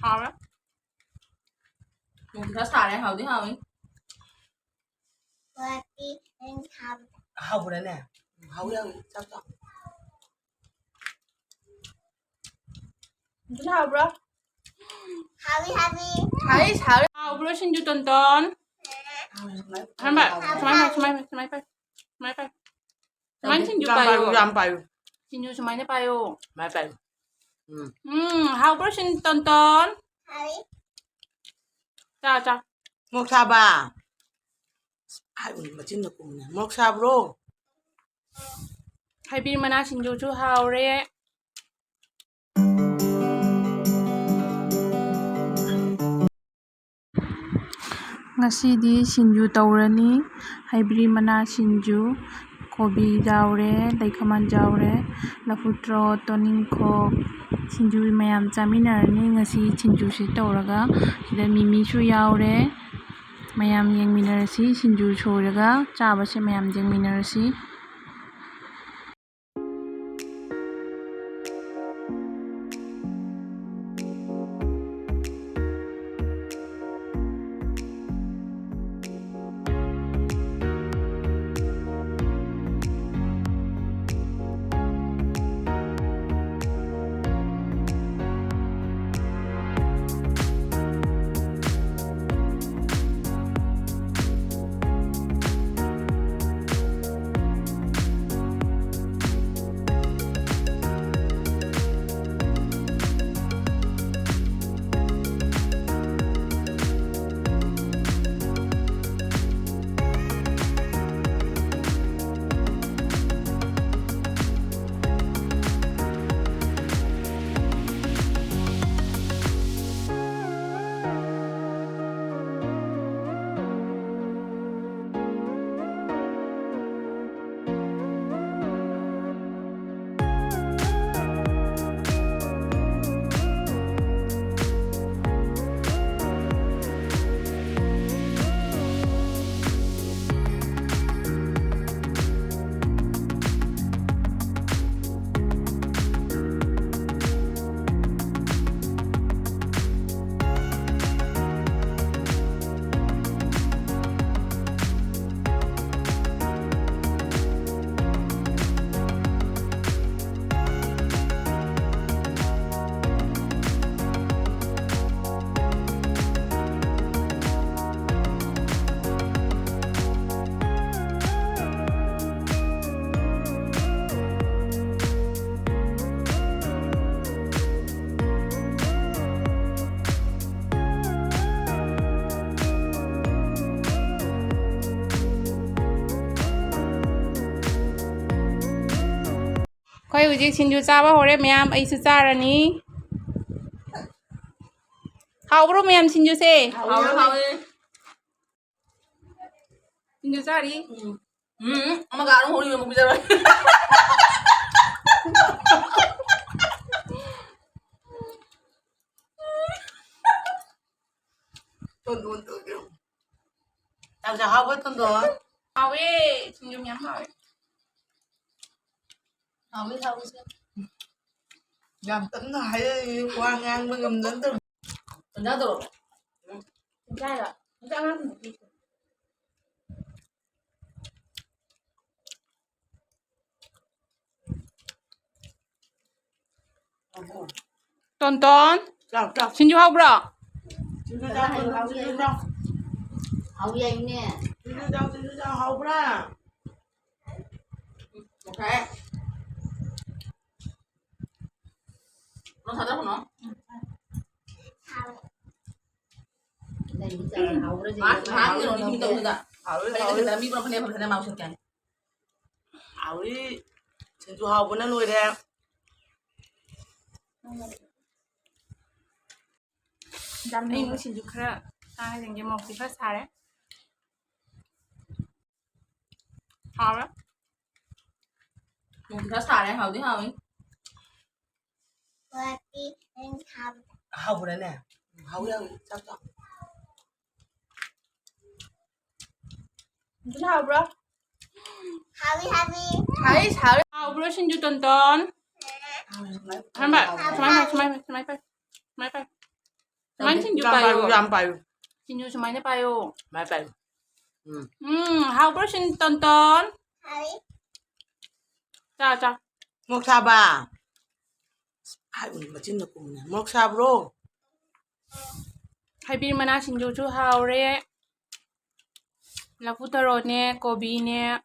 好了，它撒点好的好的。我的很好。好不了呢，好要找找。你好不了？好的好的。还好好不了，先就等等。ทำไมมันชินอยู่ไปอยู่ยำไปชินอยู่ทำไมได้ไปอยู่ ไม่ไปhow 不了ชินตอน好的。จ้า มกชาบาไอ้อุ่นมาจิ้มตะกุ่มเนี่ยมกชาบโรให้บินมานะชินอยู่ชูเฮาเร่ ꯉꯁꯤꯗꯤ ꯁꯤꯡꯖꯨ ꯇꯧꯔꯅꯤ ꯍꯩꯕ꯭ꯔꯤ ꯃꯅꯥ ꯁꯤꯡꯖꯨ ꯀꯣꯕꯤ ꯌꯥꯎꯔꯦ ꯂꯩꯈꯃꯟ ꯌꯥꯎꯔꯦ ꯂꯐꯨꯊ꯭ꯔꯣ ꯇꯣꯅꯤꯡꯈꯣꯛ ꯁꯤꯡꯖꯨ ꯃꯌꯥꯝ ꯆꯥꯃꯤꯟꯅꯔꯅꯤ ꯉꯁꯤ ꯁꯤꯡꯖꯨꯁꯤ ꯇꯧꯔꯒ ꯁꯤꯗ ꯃꯤꯃꯤꯁꯨ ꯌꯥꯎꯔꯦ ꯃꯌꯥꯝ ꯌꯦꯡꯃꯤꯟꯅꯔꯁꯤ ꯁꯤꯡꯖꯨ ꯁꯣꯏꯔꯒ ꯆꯥꯕꯁꯦ ꯃꯌꯥꯝ ꯌꯦꯡꯃꯤꯟꯅꯔꯁꯤค่อยอยู่ที่ชินอยู่จ้าว่าโหเรมยามไอซ์จ้าระนี้เขาบรูมยามชินอยู่เซ่เขาชินอยู่จ้าดิเอามาการหัวอยู่มึงจะเลยต้นเอาจะเอาไว้ต้นตัวเอาเว้ชินอยู่ยามเอาเอาไม่เท่าใช่ยำตั้งไหนวางงานมึงกำนันตึ้งตึ้งได้ตัวได้ละได้แล้วตอนจ้าชินอยู่เขาบรูชินจ้า好远呢。ชินจ้าเอาไปละโอเคเราทำได้หรอเนาะร้านที่เราที่มีตัวนึงอ่ะไปแต่มีบางคนเนี่ยผมทำได้มาสุดกันเอาดิชินจ้าเอาไปนั่นเลยแท้จำได้ชินอยู่ครับถ้าให้ยังจะมองสิภาษาเลย好了它撒点好的好的我的很好。好不了呢，好要找找。你好不了？好的好的。好不了，先就等等。ทำไมไป Sumay sinju payo. Jam payo. Sinju sumay na payo. Mai payo. How about sin tonton? Harry. Cha. Mok sa ba? Ai ui mà chín được cùng nè. Mok sa bro. Hai bin mana sinju chu how re. Lafu taro ne, kobi ne.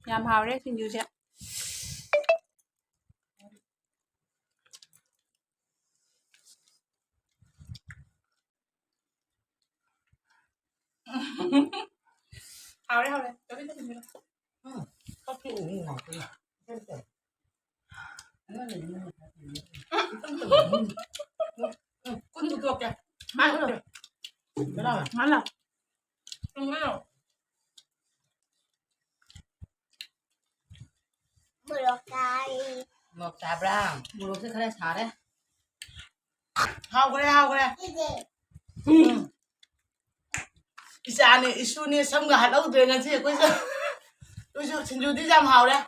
Yam how re sinju che. How re. Cho biết sinju. Có cái uống ngọt đi. Con được kìa. Mai nữa rồi. Cái đâu à? Mana lah? Tunggu dulu. Broccoli. Mok sa bra. Bulu sih kalian sare. Hao cái đây. Easy. Isa này, isu này xong rồi hạt lâu rồi ngàn gì quay giờ. Tôi chưa xin chú đi làm hào đây.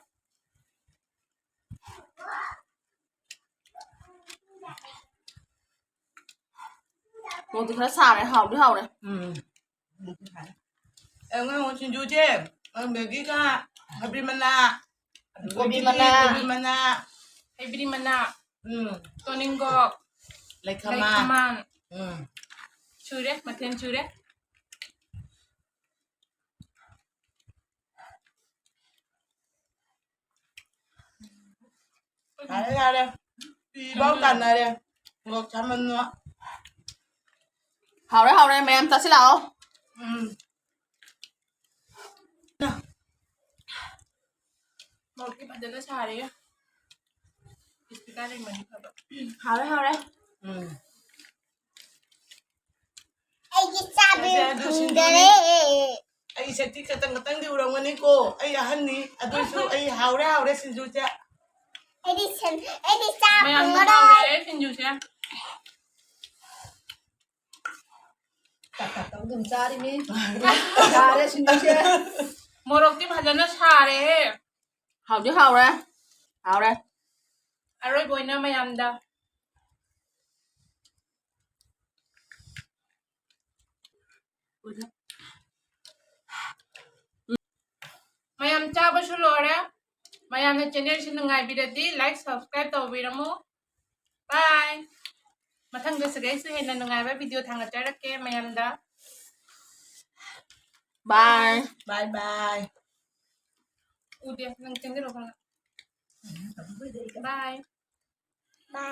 Bulu sih kalian sare. How deh. Em nghe một xin chú chứ. Em bé kia cả. Habis mana? Kobi mana? Kobi mana? Hai bin mana? Toningo. Like Like kama. kaman. Chure, makan chure. Ra đây. Đi bao tần này đây. Ngọc chăm mình nữa. How đấy, mẹ em ta sẽ nào? Một cái bạn nó xài đi. Cái này mình How đấy. Easy sabi kundere. Ay sa ti katang-katang di urang mani ko. Ay ahan ni. Adoy so ay hawre sin chú chứ. Easy sabi Mày ăn kundere. how đấy, xin dù xem. Tao đừng ra đi mi. Ra đấy xin lỗi chứ. Một cái bạn nó xài đấy. How chứ how đấy. How đấy. Rồi bồi nó mày ăn đâu. Mayam cha ba shulore. Mayam na channel sinu ngai bidati like subscribe to biramu. Bye. Mathang ga sagai su hena ngai ba video thang ta rakke mayam da. Bye. Bye. Udah nang channel ro. Bye. Bye.